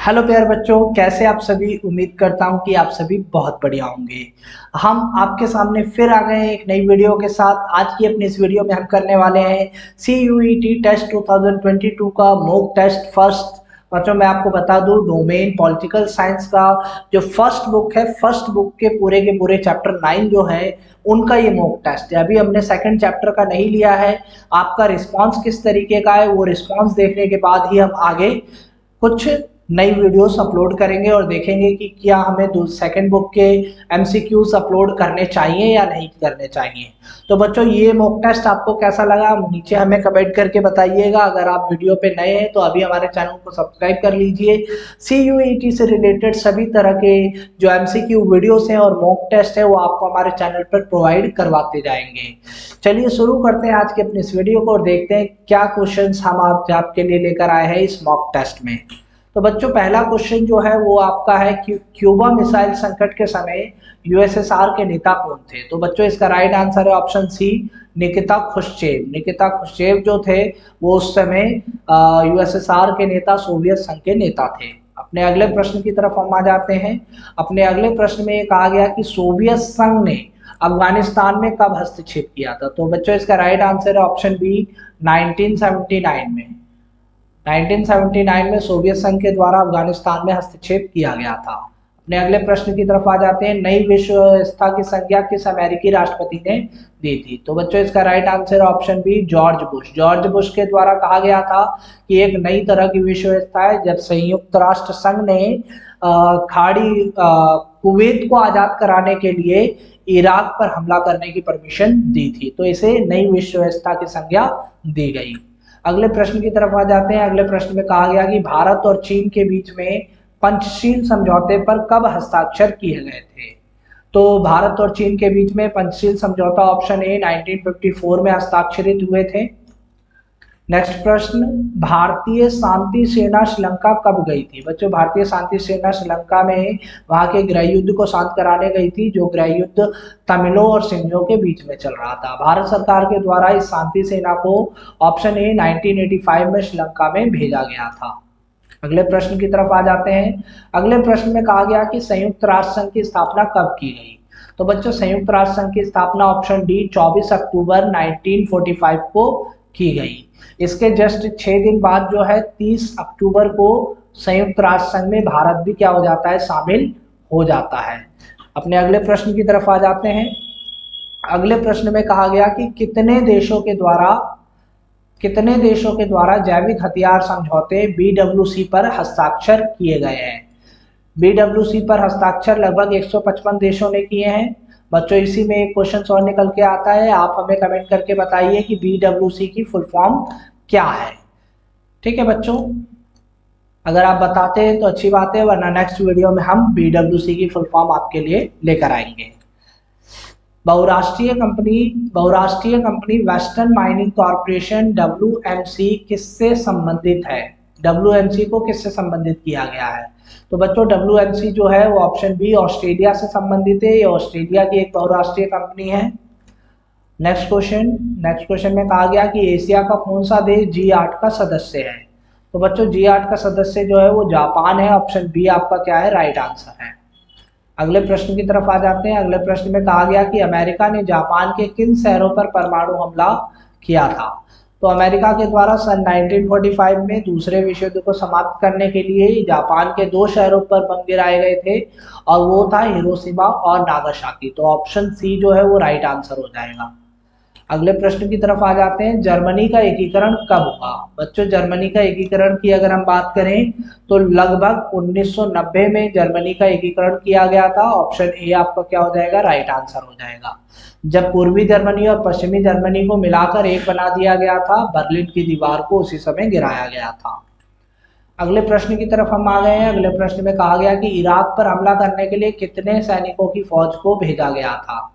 Hello प्यारे बच्चों, कैसे आप सभी। उम्मीद करता हूं कि आप सभी बहुत बढ़िया होंगे। हम आपके सामने फिर आ गए हैं एक नई वीडियो के साथ। आज की अपनी इस वीडियो में हम करने वाले हैं CUET टेस्ट 2022 का मॉक टेस्ट फर्स्ट। बच्चों मैं आपको बता दूं, डोमेन पॉलिटिकल साइंस का जो फर्स्ट बुक है, फर्स्ट बुक के पूरे चैप्टर 9 जो है उनका ये मॉक टेस्ट है। अभी हमने सेकंड चैप्टर का नहीं लिया है। आपका रिस्पॉन्स किस तरीके का है वो रिस्पॉन्स देखने के बाद ही हम आगे कुछ नई वीडियोस अपलोड करेंगे और देखेंगे कि क्या हमें सेकंड बुक के MCQs अपलोड करने चाहिए या नहीं करने चाहिए। तो बच्चों ये मॉक टेस्ट आपको कैसा लगा नीचे हमें कमेंट करके बताइएगा। अगर आप वीडियो पे नए हैं तो अभी हमारे चैनल को सब्सक्राइब कर लीजिए। CUET से रिलेटेड सभी तरह के जो MCQ वीडियोस हैं और मॉक टेस्ट है वो आपको हमारे चैनल पर प्रोवाइड करवाते जाएंगे। चलिए शुरू करते हैं आज के अपने इस वीडियो को और देखते हैं क्या क्वेश्चन हम आपके लिए लेकर आए हैं इस मॉक टेस्ट में। तो बच्चों पहला क्वेश्चन जो है वो आपका है कि क्यूबा मिसाइल संकट के समय USSR के नेता कौन थे। तो बच्चों इसका राइट आंसर है option C, Nikita Khrushchev. Nikita Khrushchev जो थे वो उस समय USSR के नेता, सोवियत संघ के नेता थे। अपने अगले प्रश्न की तरफ हम आ जाते हैं। अपने अगले प्रश्न में कहा गया कि सोवियत संघ ने अफगानिस्तान में कब हस्तक्षेप किया था। तो बच्चों इसका राइट आंसर है ऑप्शन बी, 1979 में। 1979 में सोवियत संघ के द्वारा अफगानिस्तान में हस्तक्षेप किया गया था। अपने अगले प्रश्न की तरफ आ जाते हैं। नई विश्व व्यवस्था की संज्ञा किस अमेरिकी राष्ट्रपति ने दी थी। तो बच्चों इसका right answer option B, George Bush. George Bush के द्वारा कहा गया था कि एक नई तरह की विश्व व्यवस्था है जब संयुक्त राष्ट्र संघ ने खाड़ी कुवैत को आजाद कराने के लिए इराक पर हमला करने की परमिशन दी थी। तो इसे नई विश्व व्यवस्था की संज्ञा दी गई। अगले प्रश्न की तरफ आ जाते हैं। अगले प्रश्न में कहा गया कि भारत और चीन के बीच में पंचशील समझौते पर कब हस्ताक्षर किए गए थे। तो भारत और चीन के बीच में पंचशील समझौता ऑप्शन ए 1954 में हस्ताक्षरित हुए थे। नेक्स्ट प्रश्न, भारतीय शांति सेना श्रीलंका कब गई थी। बच्चों भारतीय शांति सेना श्रीलंका में वहां के गृह युद्ध को शांत कराने गई थी, जो गृह युद्ध तमिलों और सिंधियों के बीच में चल रहा था। भारत सरकार के द्वारा इस शांति सेना को ऑप्शन ए 1985 में श्रीलंका में भेजा गया था। अगले प्रश्न की तरफ आ जाते हैं। अगले प्रश्न में कहा गया कि संयुक्त राष्ट्र संघ की स्थापना कब की गई। तो बच्चों संयुक्त राष्ट्र संघ की स्थापना ऑप्शन डी 24 अक्टूबर 1945 को की गई। इसके जस्ट 6 दिन बाद जो है 30 अक्टूबर को संयुक्त राष्ट्र संघ में भारत भी क्या हो जाता है, शामिल हो जाता है। अपने अगले प्रश्न की तरफ आ जाते हैं। अगले प्रश्न में कहा गया कि कितने देशों के द्वारा जैविक हथियार समझौते BWC पर हस्ताक्षर किए गए हैं। BWC पर हस्ताक्षर लगभग 155 देशों ने किए हैं। बच्चों इसी में एक क्वेश्चन और निकल के आता है, आप हमें कमेंट करके बताइए कि BWC की फुल फॉर्म क्या है। ठीक है बच्चों, अगर आप बताते हैं तो अच्छी बात है, वरना नेक्स्ट वीडियो में हम BWC की फुल फॉर्म आपके लिए लेकर आएंगे। बहुराष्ट्रीय company western mining corporation WMC किससे संबंधित है। WMC को किससे संबंधित किया गया है। तो बच्चों WMC जो है वो ऑप्शन बी, ऑस्ट्रेलिया से संबंधित है। ये ऑस्ट्रेलिया की एक बहुराष्ट्रीय कंपनी है। नेक्स्ट क्वेश्चन में कहा गया कि एशिया का कौन सा देश G8 का सदस्य है। तो बच्चों G8 का सदस्य जो है वो जापान है। ऑप्शन बी आपका क्या है, राइट आंसर है। अगले प्रश्न की तरफ आ जाते हैं। अगले प्रश्न में कहा गया कि अमेरिका ने जापान के किन शहरों पर परमाणु हमला किया था। तो अमेरिका के द्वारा सन 1945 में दूसरे विश्व युद्ध को समाप्त करने के लिए जापान के 2 शहरों पर बम गिराए गए थे और वो था हिरोशिमा और नागासाकी। तो ऑप्शन सी जो है वो राइट आंसर हो जाएगा। अगले प्रश्न की तरफ आ जाते हैं। जर्मनी का एकीकरण कब हुआ। बच्चों जर्मनी का एकीकरण की अगर हम बात करें तो लगभग 1990 में जर्मनी का एकीकरण किया गया था। ऑप्शन ए आपका क्या हो जाएगा, राइट आंसर हो जाएगा। जब पूर्वी जर्मनी और पश्चिमी जर्मनी को मिलाकर एक बना दिया गया था, बर्लिन की दीवार को उसी समय गिराया गया था। अगले प्रश्न की तरफ हम आ गए हैं। अगले प्रश्न में कहा गया कि इराक पर हमला करने के लिए कितने सैनिकों की फौज को भेजा गया था।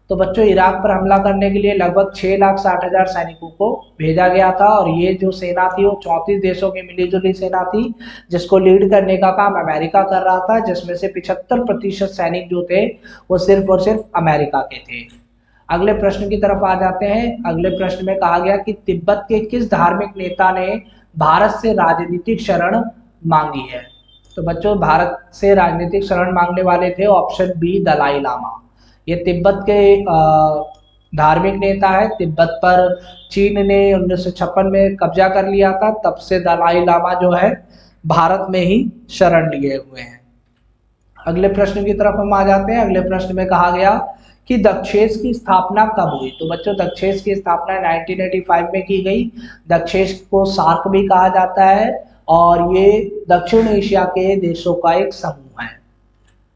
तो बच्चों इराक पर हमला करने के लिए लगभग 6,60,000 सैनिकों को भेजा गया था और ये जो सेना थी वो 34 देशों की मिलीजुली सेना थी, जिसको लीड करने का काम अमेरिका कर रहा था, जिसमें से 75% सैनिक जो थे वो सिर्फ और सिर्फ अमेरिका के थे। अगले प्रश्न की तरफ आ जाते हैं। अगले प्रश्न में कहा गया कि तिब्बत के किस धार्मिक नेता ने भारत से राजनीतिक शरण मांगी है। तो बच्चों भारत से राजनीतिक शरण मांगने वाले थे ऑप्शन बी दलाई लामा। ये तिब्बत के धार्मिक नेता है। तिब्बत पर चीन ने 1956 में कब्जा कर लिया था, तब से दलाई लामा जो है भारत में ही शरण लिए हुए हैं। अगले प्रश्न की तरफ हम आ जाते हैं। अगले प्रश्न में कहा गया कि दक्षेश की स्थापना कब हुई। तो बच्चों दक्षेश की स्थापना 1985 में की गई। दक्षेश को सार्क भी कहा जाता है और ये दक्षिण एशिया के देशों का एक समूह है।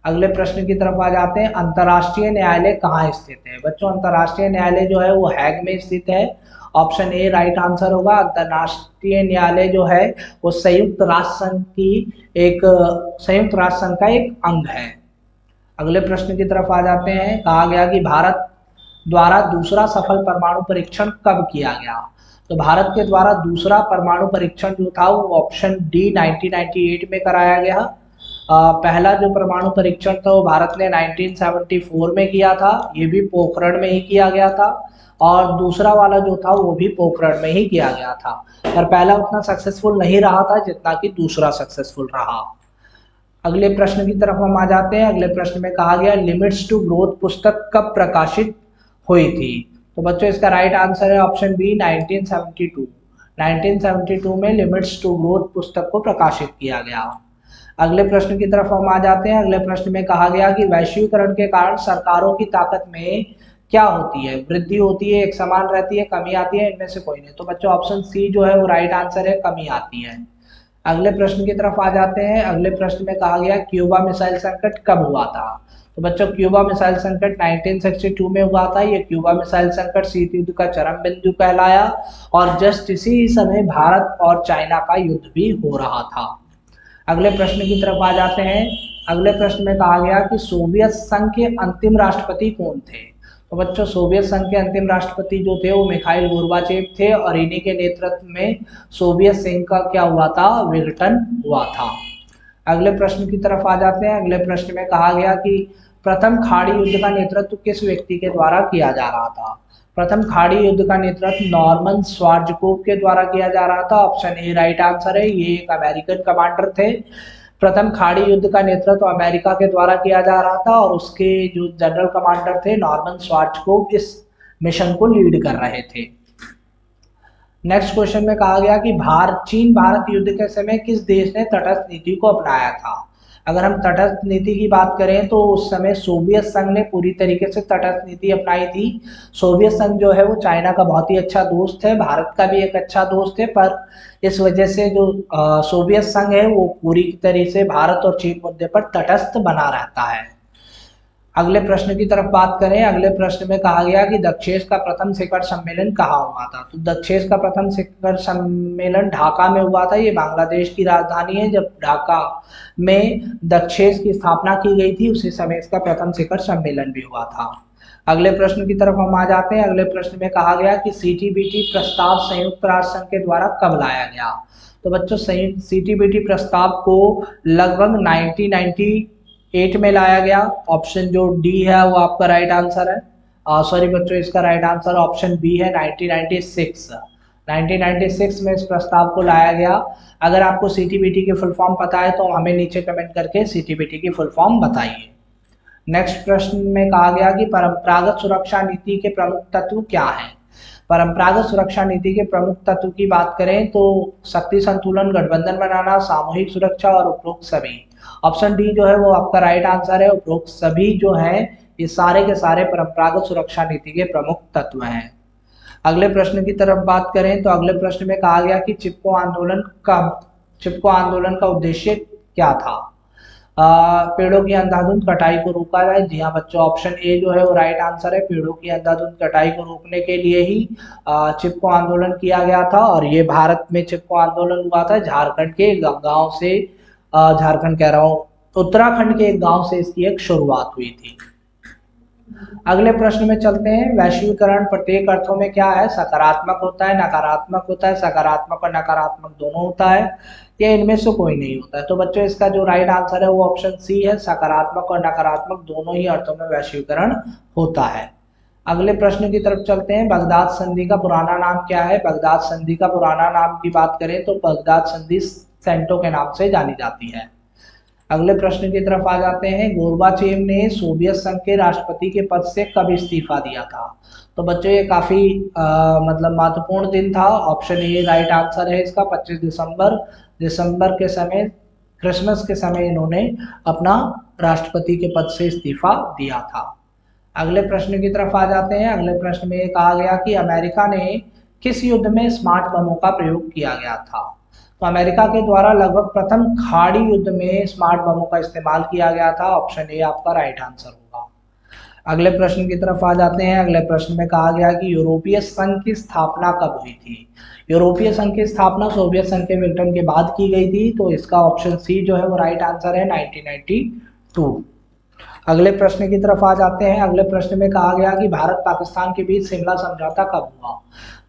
अगले प्रश्न की तरफ आ जाते हैं। अंतर्राष्ट्रीय न्यायालय कहाँ स्थित है। बच्चों अंतर्राष्ट्रीय न्यायालय जो है वो हैग में स्थित है। ऑप्शन ए राइट आंसर होगा। अंतर्राष्ट्रीय न्यायालय जो है वो संयुक्त राष्ट्र संघ का एक अंग है। अगले प्रश्न की तरफ आ जाते हैं। कहा गया कि भारत द्वारा दूसरा सफल परमाणु परीक्षण कब किया गया। तो भारत के द्वारा दूसरा परमाणु परीक्षण जो था वो ऑप्शन डी 1998 में कराया गया। पहला जो परमाणु परीक्षण था वो भारत ने 1974 में किया था, ये भी पोखरण में ही किया गया था। और दूसरा वाला जो था वो भी पोखरण में ही किया गया था, पर पहला उतना सक्सेसफुल नहीं रहा था जितना कि दूसरा सक्सेसफुल रहा। अगले प्रश्न की तरफ हम आ जाते हैं। अगले प्रश्न में कहा गया लिमिट्स टू ग्रोथ पुस्तक कब प्रकाशित हुई थी। तो बच्चों इसका राइट आंसर है ऑप्शन बी 1972। 1972 में लिमिट्स टू ग्रोथ पुस्तक को प्रकाशित किया गया। अगले प्रश्न की तरफ हम आ जाते हैं। अगले प्रश्न में कहा गया कि वैश्वीकरण के कारण सरकारों की ताकत में क्या होती है। वृद्धि होती है, एक समान रहती है, कमी आती है, इनमें से कोई नहीं। तो बच्चों ऑप्शन सी जो है वो राइट आंसर है, कमी आती है। अगले प्रश्न की तरफ आ जाते हैं। अगले प्रश्न में कहा गया क्यूबा मिसाइल संकट कब हुआ था। तो बच्चों क्यूबा मिसाइल संकट 1962 में हुआ था। ये क्यूबा मिसाइल संकट शीत युद्ध का चरम बिंदु कहलाया और जस्ट इसी समय भारत और चाइना का युद्ध भी हो रहा था। अगले प्रश्न की तरफ आ जाते हैं। अगले प्रश्न में कहा गया कि सोवियत संघ के अंतिम राष्ट्रपति कौन थे। तो बच्चों सोवियत संघ के अंतिम राष्ट्रपति जो थे वो मिखाइल गोर्बाचेव थे और इन्हीं के नेतृत्व में सोवियत संघ का क्या हुआ था, विघटन हुआ था। अगले प्रश्न की तरफ आ जाते हैं। अगले प्रश्न में कहा गया कि प्रथम खाड़ी युद्ध का नेतृत्व किस व्यक्ति के द्वारा किया जा रहा था। प्रथम खाड़ी युद्ध का नेतृत्व नॉर्मन श्वार्ज़कोव के द्वारा किया जा रहा था। ऑप्शन ए राइट आंसर है। ये एक अमेरिकन कमांडर थे। प्रथम खाड़ी युद्ध का नेतृत्व अमेरिका के द्वारा किया जा रहा था और उसके जो जनरल कमांडर थे नॉर्मन श्वार्ज़कोव इस मिशन को लीड कर रहे थे। नेक्स्ट क्वेश्चन में कहा गया कि चीन भारत युद्ध के समय किस देश ने तटस्थ नीति को अपनाया था। अगर हम तटस्थ नीति की बात करें तो उस समय सोवियत संघ ने पूरी तरीके से तटस्थ नीति अपनाई थी। सोवियत संघ जो है वो चाइना का बहुत ही अच्छा दोस्त है, भारत का भी एक अच्छा दोस्त है, पर इस वजह से जो सोवियत संघ है वो पूरी तरह से भारत और चीन मुद्दे पर तटस्थ बना रहता है। अगले प्रश्न की तरफ बात करें। अगले प्रश्न में कहा गया कि दक्षेश का प्रथम शिखर सम्मेलन कहाँ हुआ था। तो दक्षेश का प्रथम शिखर सम्मेलन ढाका में हुआ था। ये बांग्लादेश की राजधानी है। जब ढाका में दक्षेश की स्थापना की गई थी उसी समय इसका प्रथम शिखर सम्मेलन भी हुआ था। अगले प्रश्न की तरफ हम आ जाते हैं। अगले प्रश्न में कहा गया कि सीटीबीटी प्रस्ताव संयुक्त राष्ट्र संघ के द्वारा कब लाया गया। तो बच्चों सीटीबीटी प्रस्ताव को लगभग 1998 में लाया गया। ऑप्शन जो डी है वो आपका राइट आंसर है। सॉरी बच्चों, इसका राइट आंसर ऑप्शन बी है 1996। 1996 में इस प्रस्ताव को लाया गया। अगर आपको सीटीबीटी की फुल फॉर्म पता है तो हमें नीचे कमेंट करके सीटीबीटी की फुल फॉर्म बताइए। नेक्स्ट प्रश्न में कहा गया कि परंपरागत सुरक्षा नीति के प्रमुख तत्व क्या हैं। परंपरागत सुरक्षा नीति के प्रमुख तत्व की बात करें तो शक्ति संतुलन, गठबंधन बनाना, सामूहिक सुरक्षा और उपरोक्त सभी। ऑप्शन डी जो है वो आपका राइट आंसर है। उपरोक्त सभी जो है ये सारे के सारे परंपरागत सुरक्षा नीति के प्रमुख तत्व हैं। अगले प्रश्न की तरफ बात करें तो अगले प्रश्न में कहा गया कि चिपको आंदोलन का उद्देश्य क्या था। पेड़ों की अंधाधुंध कटाई को रोका जाए। जी हाँ बच्चों, ऑप्शन ए जो है वो राइट आंसर है। पेड़ों की अंधाधुंध कटाई को रोकने के लिए ही चिपको आंदोलन किया गया था और ये भारत में चिपको आंदोलन हुआ था। झारखंड के गांव से झारखंड कह रहा हूँ, उत्तराखंड के एक गांव से इसकी एक शुरुआत हुई थी। अगले प्रश्न में चलते हैं। वैश्वीकरण प्रत्येक अर्थों में क्या है, सकारात्मक होता है, नकारात्मक होता है, सकारात्मक और नकारात्मक दोनों होता है, या इनमें से कोई नहीं होता है। तो बच्चों इसका जो राइट आंसर है वो ऑप्शन सी है। सकारात्मक और नकारात्मक दोनों ही अर्थों में वैश्वीकरण होता है। अगले प्रश्न की तरफ चलते हैं। बगदाद संधि का पुराना नाम क्या है। बगदाद संधि का पुराना नाम की बात करें तो बगदाद संधि सेंटो के नाम से जानी जाती है। अगले प्रश्न की तरफ आ जाते हैं। गोर्बाचेव ने सोवियत संघ के राष्ट्रपति के पद से कब इस्तीफा दिया था? तो बच्चों ये काफी मतलब महत्वपूर्ण दिन था। ऑप्शन ए राइट आंसर है इसका। 25 दिसंबर के समय, क्रिसमस के समय इन्होंने अपना राष्ट्रपति के पद से इस्तीफा दिया था। अगले प्रश्न की तरफ आ जाते हैं। अगले प्रश्न में कहा गया कि अमेरिका ने किस युद्ध में स्मार्ट बमों का प्रयोग किया गया था? तो अमेरिका के द्वारा लगभग प्रथम खाड़ी युद्ध में स्मार्ट बमों का इस्तेमाल किया गया था। ऑप्शन ए आपका राइट आंसर होगा। अगले प्रश्न की तरफ आ जाते हैं। अगले प्रश्न में कहा गया कि यूरोपीय संघ की स्थापना कब हुई थी? यूरोपीय संघ की स्थापना सोवियत संघ के विघटन के बाद की गई थी। तो इसका ऑप्शन सी जो है वो राइट आंसर है, 1992। अगले प्रश्न की तरफ आ जाते हैं। अगले प्रश्न में कहा गया कि भारत पाकिस्तान के बीच शिमला समझौता कब हुआ?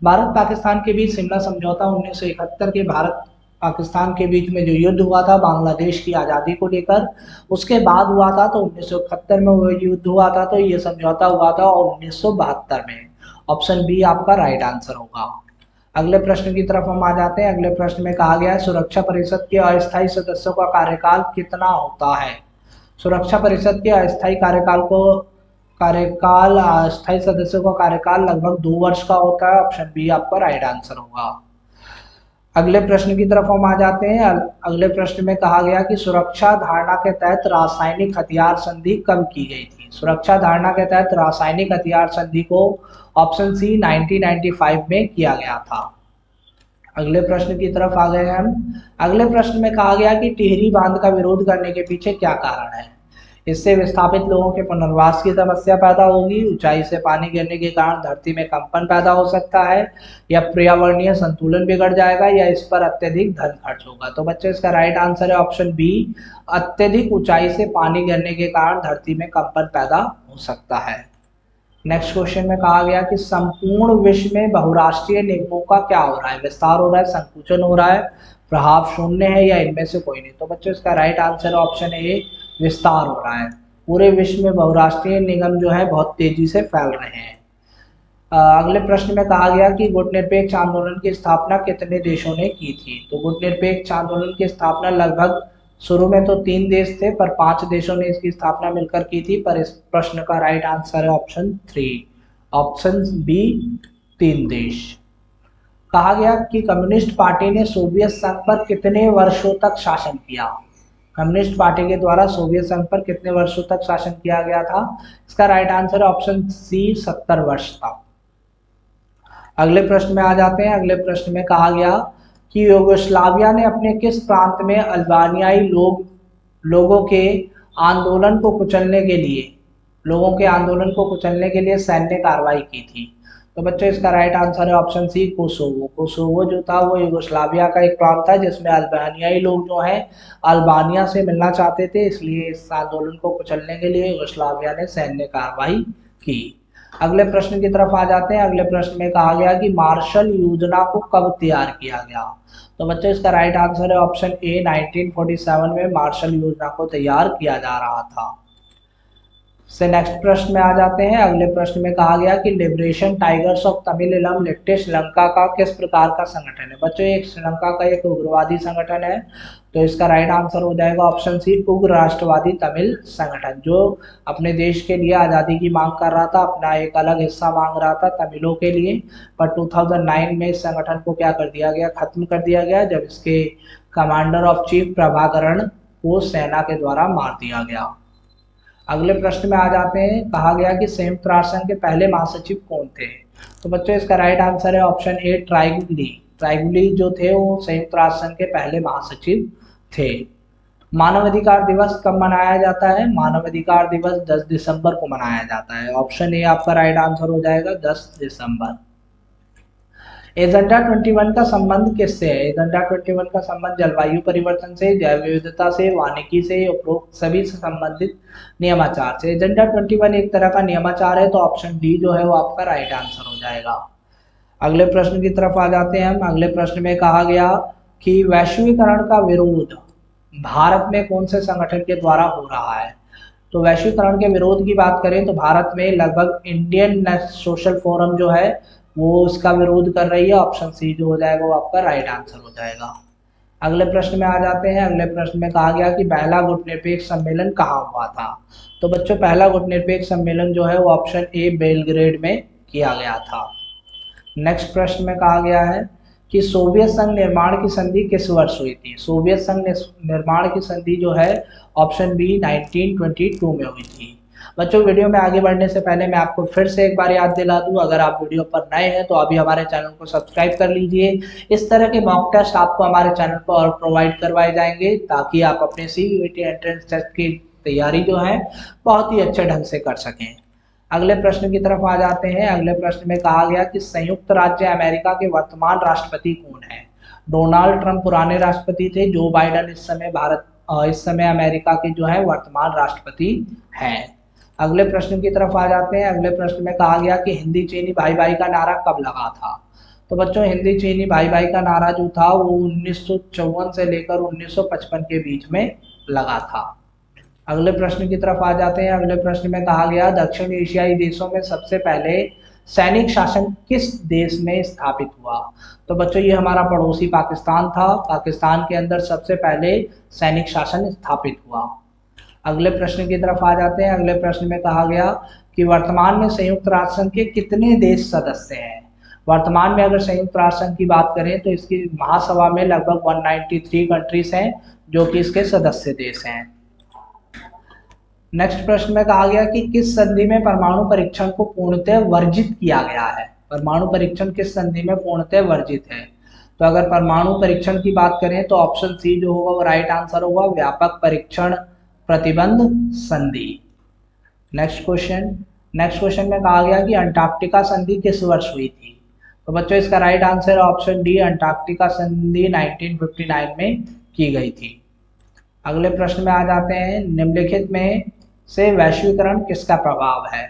भारत पाकिस्तान के बीच शिमला समझौता 1971 के भारत पाकिस्तान के बीच में जो युद्ध हुआ था बांग्लादेश की आज़ादी को लेकर, उसके बाद हुआ था। तो 1971 में वो युद्ध हुआ था, तो ये समझौता हुआ था और 1972 में। ऑप्शन बी आपका राइट आंसर होगा। अगले प्रश्न की तरफ हम आ जाते हैं। अगले प्रश्न में कहा गया है सुरक्षा परिषद के अस्थायी सदस्यों का कार्यकाल कितना होता है? सुरक्षा परिषद के अस्थायी सदस्यों का कार्यकाल लगभग 2 वर्ष का होता है। ऑप्शन बी आपका राइट आंसर होगा। अगले प्रश्न की तरफ हम आ जाते हैं। अगले प्रश्न में कहा गया कि सुरक्षा धारणा के तहत रासायनिक हथियार संधि कब की गई थी? सुरक्षा धारणा के तहत रासायनिक हथियार संधि को ऑप्शन सी 1995 में किया गया था। अगले प्रश्न की तरफ आ गए हम। अगले प्रश्न में कहा गया कि टिहरी बांध का विरोध करने के पीछे क्या कारण है? इससे विस्थापित लोगों के पुनर्वास की समस्या पैदा होगी, ऊंचाई से पानी गिरने के कारण धरती में कंपन पैदा हो सकता है, या पर्यावरणीय संतुलन बिगड़ जाएगा, या इस पर अत्यधिक धन खर्च होगा। तो बच्चों इसका राइट आंसर है ऑप्शन बी, अत्यधिक ऊंचाई से पानी गिरने के कारण धरती में कंपन पैदा हो सकता है। नेक्स्ट क्वेश्चन में कहा गया कि संपूर्ण विश्व में बहुराष्ट्रीय निगमों का क्या हो रहा है? विस्तार हो रहा है, संकुचन हो रहा है, प्रभाव शून्य है, या इनमें से कोई नहीं? तो बच्चों इसका राइट आंसर ऑप्शन ए, विस्तार हो रहा है। पूरे विश्व में बहुराष्ट्रीय निगम जो है बहुत तेजी से फैल रहे हैं। अगले प्रश्न में कहा गया कि गुटनिरपेक्ष आंदोलन की स्थापना कितने देशों ने की थी? तो गुटनिरपेक्ष आंदोलन की स्थापना लगभग शुरू में तो 3 देश थे, पर 5 देशों ने इसकी स्थापना मिलकर की थी। पर इस प्रश्न का राइट आंसर है ऑप्शन 3, ऑप्शन बी 3 देश। कहा गया कि कम्युनिस्ट पार्टी ने सोवियत संघ पर कितने वर्षों तक शासन किया? कम्युनिस्ट पार्टी के द्वारा सोवियत संघ पर कितने वर्षों तक शासन किया गया था? इसका राइट आंसर है ऑप्शन सी, 70 वर्ष तक। अगले प्रश्न में आ जाते हैं। अगले प्रश्न में कहा गया कि यूगोस्लाविया ने अपने किस प्रांत में अल्बानियाई लोगों के आंदोलन को कुचलने के लिए सैन्य कार्रवाई की थी? तो बच्चों इसका राइट आंसर है ऑप्शन सी, कोसोवो। कोसोवो जो था वो यूगोस्लाविया का एक प्रांत था जिसमें अल्बानियाई लोग जो हैं अल्बानिया से मिलना चाहते थे, इसलिए इस आंदोलन को कुचलने के लिए यूगोस्लाविया ने सैन्य कार्रवाई की। अगले प्रश्न की तरफ आ जाते हैं। अगले प्रश्न में कहा गया कि मार्शल योजना को कब तैयार किया गया? तो बच्चों इसका राइट आंसर है ऑप्शन ए, 1947 में मार्शल योजना को तैयार किया जा रहा था। से नेक्स्ट प्रश्न में आ जाते हैं। अगले प्रश्न में कहा गया कि लिबरेशन टाइगर्स ऑफ तमिलम लिट्टे श्रीलंका का किस प्रकार का संगठन है? बच्चों एक श्रीलंका का एक उग्रवादी संगठन है, तो इसका राइट आंसर हो जाएगा ऑप्शन सी, उग्र राष्ट्रवादी तमिल संगठन, जो अपने देश के लिए आज़ादी की मांग कर रहा था, अपना एक अलग हिस्सा मांग रहा था तमिलों के लिए। पर 2009 में इस संगठन को क्या कर दिया गया? खत्म कर दिया गया, जब इसके कमांडर ऑफ चीफ प्रभाकरण को सेना के द्वारा मार दिया गया। अगले प्रश्न में आ जाते हैं। कहा गया कि संयुक्त राष्ट्र संघ के पहले महासचिव कौन थे? तो बच्चों इसका राइट आंसर है ऑप्शन ए, ट्राइगुली। ट्राइगुली जो थे वो संयुक्त राष्ट्र संघ के पहले महासचिव थे। मानवाधिकार दिवस कब मनाया जाता है? मानवाधिकार दिवस 10 दिसंबर को मनाया जाता है। ऑप्शन ए आपका राइट आंसर हो जाएगा, 10 दिसंबर। एजेंडा 21 का संबंध किससे है? एजेंडा 21 का संबंध जलवायु परिवर्तन से, जैव विविधता से, वानिकी से, उपरोक्त सभी से संबंधित नियमाचार से। एजेंडा 21 एक तरह का नियमाचार है, तो ऑप्शन डी जो है वो आपका राइट आंसर हो जाएगा। अगले प्रश्न की तरफ आ जाते हैं हम। अगले प्रश्न में कहा गया कि वैश्वीकरण का विरोध भारत में कौन से संगठन के द्वारा हो रहा है? तो वैश्वीकरण के विरोध की बात करें तो भारत में लगभग इंडियन सोशल फोरम जो है वो उसका विरोध कर रही है। ऑप्शन सी जो हो जाएगा वो आपका राइट आंसर हो जाएगा। अगले प्रश्न में आ जाते हैं। अगले प्रश्न में कहा गया कि पहला गुटनिरपेक्ष सम्मेलन कहाँ हुआ था। तो बच्चों पहला गुटनिरपेक्ष सम्मेलन जो है वो ऑप्शन ए बेलग्रेड में किया गया था। नेक्स्ट प्रश्न में कहा गया है कि सोवियत संघ निर्माण की संधि किस वर्ष हुई थी। सोवियत संघ निर्माण की संधि जो है ऑप्शन बी 1922 में हुई थी। बच्चों वीडियो में आगे बढ़ने से पहले मैं आपको फिर से एक बार याद दिला दूं, अगर आप वीडियो पर नए हैं तो अभी हमारे चैनल को सब्सक्राइब कर लीजिए। इस तरह के मॉक टेस्ट आपको हमारे चैनल पर और प्रोवाइड करवाए जाएंगे ताकि आप अपने CUET एंट्रेंस टेस्ट की तैयारी जो है बहुत ही अच्छे ढंग से कर सकें। अगले प्रश्न की तरफ आ जाते हैं। अगले प्रश्न में कहा गया कि संयुक्त राज्य अमेरिका के वर्तमान राष्ट्रपति कौन है। डोनाल्ड ट्रंप पुराने राष्ट्रपति थे, जो बाइडेन इस समय अमेरिका के जो है वर्तमान राष्ट्रपति हैं। अगले प्रश्न की तरफ आ जाते हैं। अगले प्रश्न में कहा गया कि हिंदी चीनी भाई भाई का नारा कब लगा था। तो बच्चों हिंदी चीनी भाई भाई का नारा जो था वो 1954 से लेकर 1955 के बीच में लगा था। अगले प्रश्न की तरफ आ जाते हैं। अगले प्रश्न में कहा गया दक्षिण एशियाई देशों में सबसे पहले सैनिक शासन किस देश में स्थापित हुआ। तो बच्चों ये हमारा पड़ोसी पाकिस्तान था। पाकिस्तान के अंदर सबसे पहले सैनिक शासन स्थापित हुआ। अगले प्रश्न की तरफ आ जाते हैं। अगले प्रश्न में कहा गया कि वर्तमान में संयुक्त राष्ट्र संघ के कितने देश सदस्य हैं। वर्तमान में अगर संयुक्त राष्ट्र संघ की बात करें तो इसकी महासभा में लगभग 193 कंट्रीज हैं जो कि इसके सदस्य देश हैं। नेक्स्ट प्रश्न में कहा गया कि किस संधि में परमाणु परीक्षण को पूर्णतः वर्जित किया गया है। परमाणु परीक्षण किस संधि में पूर्णतः वर्जित है। तो अगर परमाणु परीक्षण की बात करें तो ऑप्शन सी जो होगा वो राइट आंसर होगा, व्यापक परीक्षण प्रतिबंध संधि। नेक्स्ट क्वेश्चन में कहा गया कि अंटार्कटिका संधि किस वर्ष हुई थी। तो बच्चों इसका right answer option D, Antarctica संधि 1959 में की गई थी। अगले प्रश्न में आ जाते हैं। निम्नलिखित में से वैश्वीकरण किसका प्रभाव है।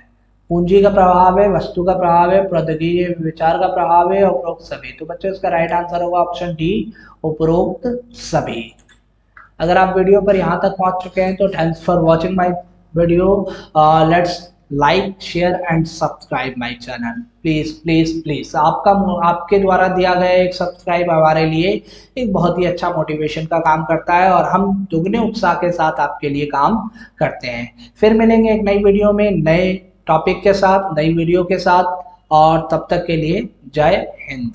पूंजी का प्रभाव है, वस्तु का प्रभाव है, प्रौद्योगिकी विचार का प्रभाव है, उपरोक्त सभी। तो बच्चों इसका राइट आंसर होगा ऑप्शन डी, उपरोक्त सभी। अगर आप वीडियो पर यहाँ तक पहुँच चुके हैं तो thanks for watching my video. Let's like share and subscribe my channel please please please. आपके द्वारा दिया गया एक सब्सक्राइब हमारे लिए एक बहुत ही अच्छा मोटिवेशन का काम करता है और हम दुगने उत्साह के साथ आपके लिए काम करते हैं। फिर मिलेंगे एक नई वीडियो में नए टॉपिक के साथ, नई वीडियो के साथ, और तब तक के लिए जय हिंद।